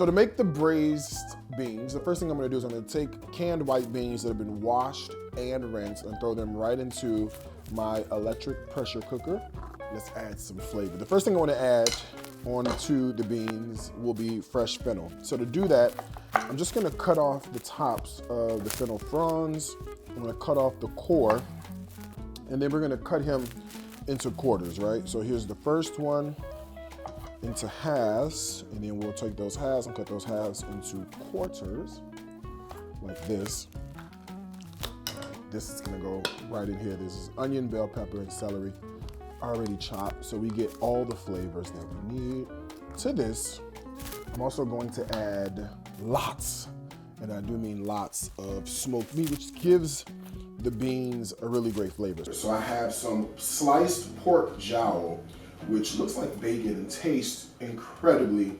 So to make the braised beans, the first thing I'm gonna do is I'm gonna take canned white beans that have been washed and rinsed and throw them right into my electric pressure cooker. Let's add some flavor. The first thing I wanna add onto the beans will be fresh fennel. So to do that, I'm just gonna cut off the tops of the fennel fronds. I'm gonna cut off the core, and then we're gonna cut him into quarters, right? So here's the first one into halves, and then we'll take those halves and cut those halves into quarters, like this. This is gonna go right in here. This is onion, bell pepper, and celery already chopped, so we get all the flavors that we need. To this, I'm also going to add lots, and I do mean lots, of smoked meat, which gives the beans a really great flavor. So I have some sliced pork jowl, which looks like bacon and tastes incredibly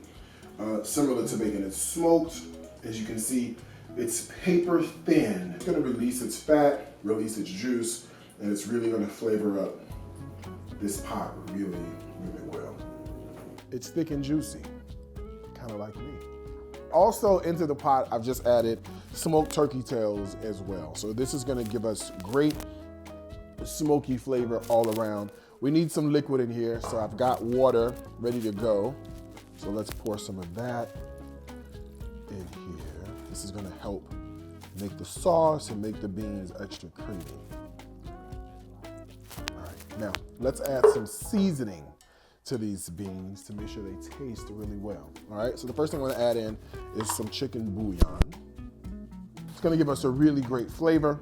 similar to bacon. It's smoked, as you can see, it's paper thin. It's gonna release its fat, release its juice, and it's really gonna flavor up this pot really, really well. It's thick and juicy, kind of like me. Also into the pot, I've just added smoked turkey tails as well. So this is gonna give us great smoky flavor all around. We need some liquid in here, so I've got water ready to go. So let's pour some of that in here. This is gonna help make the sauce and make the beans extra creamy. All right, now let's add some seasoning to these beans to make sure they taste really well. All right, so the first thing I'm gonna add in is some chicken bouillon. It's gonna give us a really great flavor.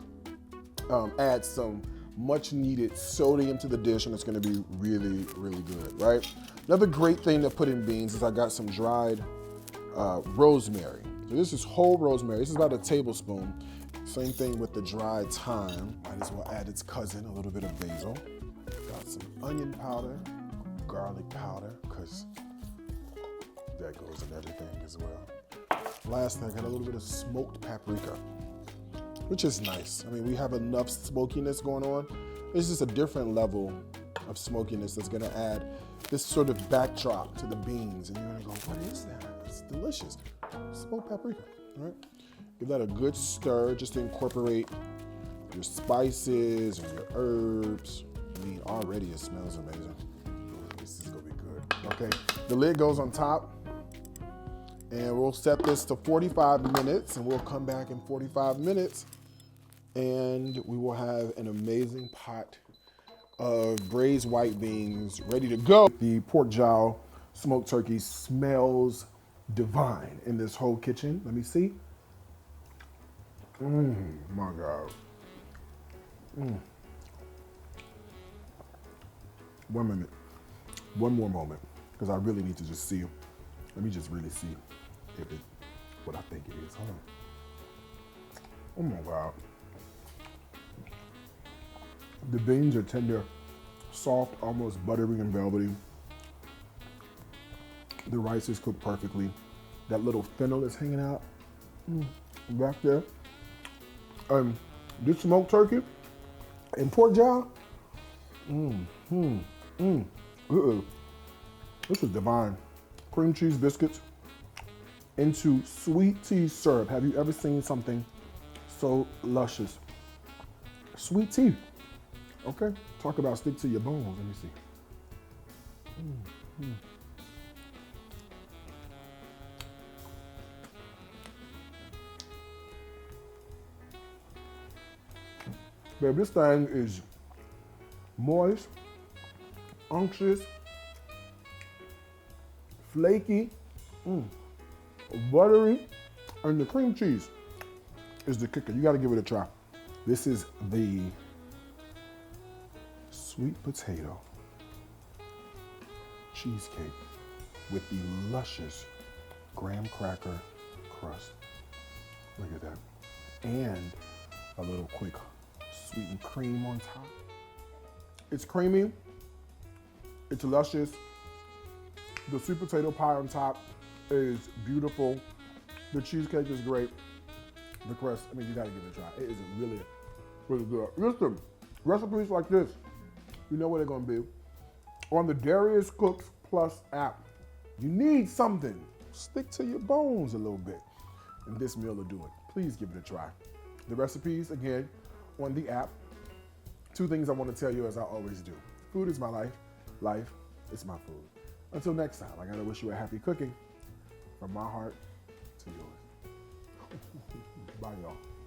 Add some much needed sodium to the dish, and it's gonna be really, really good, right? Another great thing to put in beans is I got some dried rosemary. So this is whole rosemary. This is about a tablespoon. Same thing with the dried thyme. Might as well add its cousin, a little bit of basil. Got some onion powder, garlic powder, because that goes in everything as well. Last thing, I got a little bit of smoked paprika, which is nice. I mean, we have enough smokiness going on. It's just a different level of smokiness that's gonna add this sort of backdrop to the beans. And you're gonna go, what is that? It's delicious. Smoked paprika, all right? Give that a good stir just to incorporate your spices and your herbs. I mean, already it smells amazing. This is gonna be good. Okay, the lid goes on top, and we'll set this to 45 minutes, and we'll come back in 45 minutes, and we will have an amazing pot of braised white beans ready to go. The pork jowl smoked turkey smells divine in this whole kitchen. Let me see. My God. 1 minute. One more moment, because I really need to just see. Let me just really see if it, what I think it is. Hold on. Oh my God. The beans are tender, soft, almost buttery and velvety. The rice is cooked perfectly. That little fennel is hanging out back there. This smoked turkey and pork jowl. This is divine. Cream cheese biscuits into sweet tea syrup. Have you ever seen something so luscious? Sweet tea. Okay, talk about stick to your bones. Let me see. Babe, this thing is moist, unctuous, flaky, buttery, and the cream cheese is the kicker. You gotta give it a try. This is the sweet potato cheesecake with the luscious graham cracker crust. Look at that. And a little quick sweetened cream on top. It's creamy, it's luscious. The sweet potato pie on top is beautiful. The cheesecake is great. The crust, I mean, you gotta give it a try. It is really, really good. Listen, recipes like this, you know what they're gonna be. On the Darius Cooks Plus app, you need something stick to your bones a little bit. And this meal will do it. Please give it a try. The recipes, again, on the app. 2 things I want to tell you as I always do. Food is my life. Life is my food. Until next time, I gotta wish you a happy cooking from my heart to yours. Bye, y'all.